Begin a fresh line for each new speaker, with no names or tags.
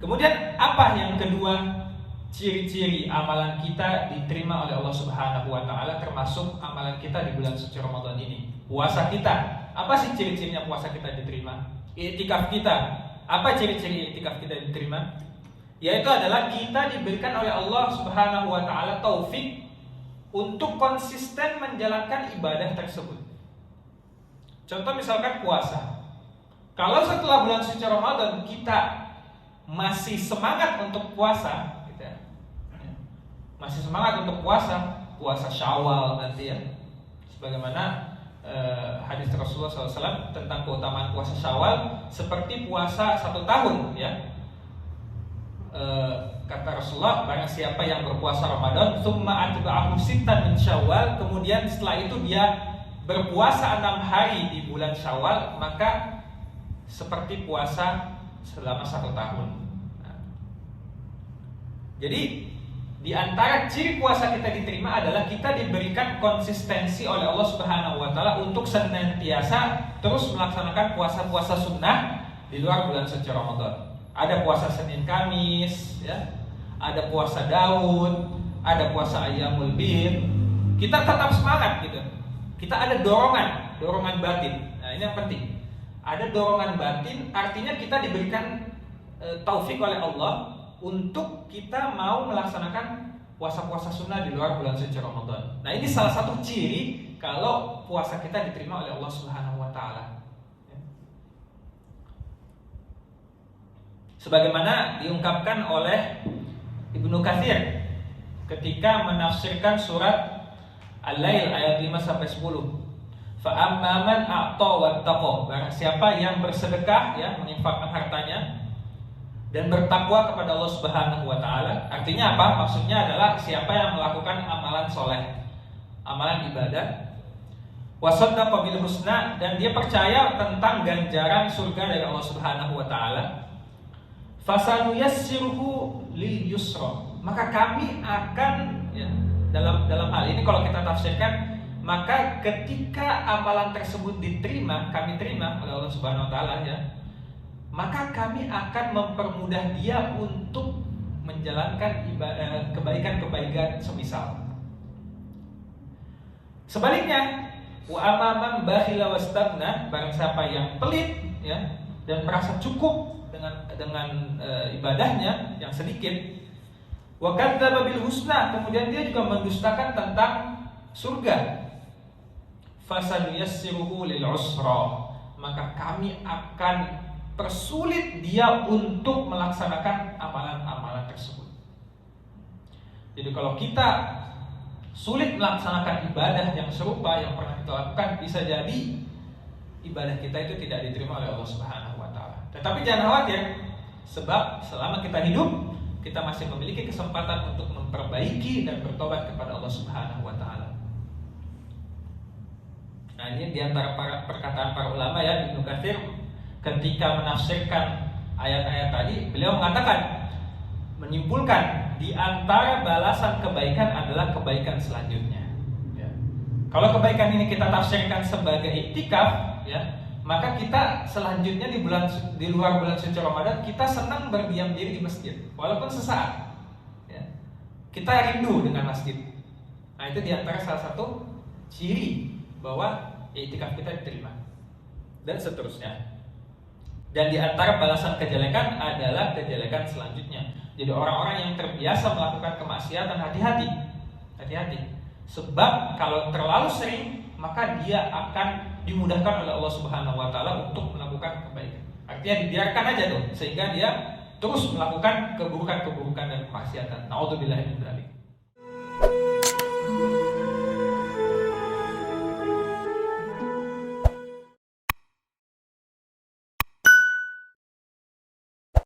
Kemudian apa yang kedua? Ciri-ciri amalan kita diterima oleh Allah Subhanahu wa taala, termasuk amalan kita di bulan suci Ramadan ini. Puasa kita, apa sih ciri-cirinya puasa kita diterima? Iktikaf kita, apa ciri-ciri iktikaf kita diterima? Yaitu adalah kita diberikan oleh Allah Subhanahu wa taala taufik untuk konsisten menjalankan ibadah tersebut. Contoh misalkan puasa. Kalau setelah bulan suci Ramadan kita masih semangat untuk puasa, masih semangat untuk puasa Syawal nanti ya, sebagaimana hadis Rasulullah SAW tentang keutamaan puasa Syawal seperti puasa 1 tahun ya. Kata Rasulullah, barang siapa yang berpuasa Ramadan tsumma atba'ahu sittan min Syawal, kemudian setelah itu dia berpuasa 6 hari di bulan Syawal, maka seperti puasa selama 1 tahun. Nah, jadi di antara ciri puasa kita diterima adalah kita diberikan konsistensi oleh Allah Subhanahu wa taala untuk senantiasa terus melaksanakan puasa-puasa sunnah di luar bulan suci Ramadan. Ada puasa Senin Kamis ya, ada puasa Daud, ada puasa Ayyamul Bid. Kita tetap semangat gitu. Kita ada dorongan batin. Nah, ini yang penting. Ada dorongan batin, artinya kita diberikan taufik oleh Allah untuk kita mau melaksanakan puasa-puasa sunnah di luar bulan suci Ramadan. Nah, ini salah satu ciri kalau puasa kita diterima oleh Allah Subhanahu wa taala. Sebagaimana diungkapkan oleh Ibnu Katsir ketika menafsirkan surat Al-Lail ayat 5 sampai 10. Fa amman a'ta wattaqa, barang siapa yang bersedekah ya, menginfakkan hartanya dan bertakwa kepada Allah Subhanahu wa taala. Artinya apa? Maksudnya adalah siapa yang melakukan amalan soleh, amalan ibadah, wasaddaqa bil husna, dan dia percaya tentang ganjaran surga dari Allah Subhanahu wa taala, fasanuyassiruhu lil yusra, maka kami akan ya, dalam hal ini kalau kita tafsirkan, maka ketika amalan tersebut diterima, kami terima oleh Allah Subhanahu wa taala ya, maka kami akan mempermudah dia untuk menjalankan kebaikan-kebaikan semisal. Sebaliknya, wa amman bakhila wastagna, barang siapa yang pelit ya dan merasa cukup dengan ibadahnya yang sedikit, wa kadzdzaba bil husna, kemudian dia juga mendustakan tentang surga, fasanuyassiruhu lil usra, maka kami akan persulit dia untuk melaksanakan amalan-amalan tersebut. Jadi kalau kita sulit melaksanakan ibadah yang serupa yang pernah kita lakukan, bisa jadi ibadah kita itu tidak diterima oleh Allah Subhanahu wa taala. Tetapi jangan khawatir, sebab selama kita hidup, kita masih memiliki kesempatan untuk memperbaiki dan bertobat kepada Allah Subhanahu wa taala. Nah, ini diantara perkataan para ulama ya, Ibnu Katsir ketika menafsirkan ayat-ayat tadi, beliau mengatakan, menyimpulkan di antara balasan kebaikan adalah kebaikan selanjutnya. Ya. Kalau kebaikan ini kita tafsirkan sebagai iktikaf, ya, maka kita selanjutnya di luar bulan suci Ramadan kita senang berdiam diri di masjid, walaupun sesaat. Ya. Kita rindu dengan masjid. Nah, itu di antara salah satu ciri bahwa iktikaf kita diterima, dan seterusnya. Dan di antara balasan kejelekan adalah kejelekan selanjutnya. Jadi orang-orang yang terbiasa melakukan kemaksiatan, hati-hati. Sebab kalau terlalu sering, maka dia akan dimudahkan oleh Allah Subhanahu wa taala untuk melakukan kebaikan. Artinya dibiarkan aja tuh, sehingga dia terus melakukan keburukan-keburukan dan kemaksiatan. Nauzubillahi min dzalik.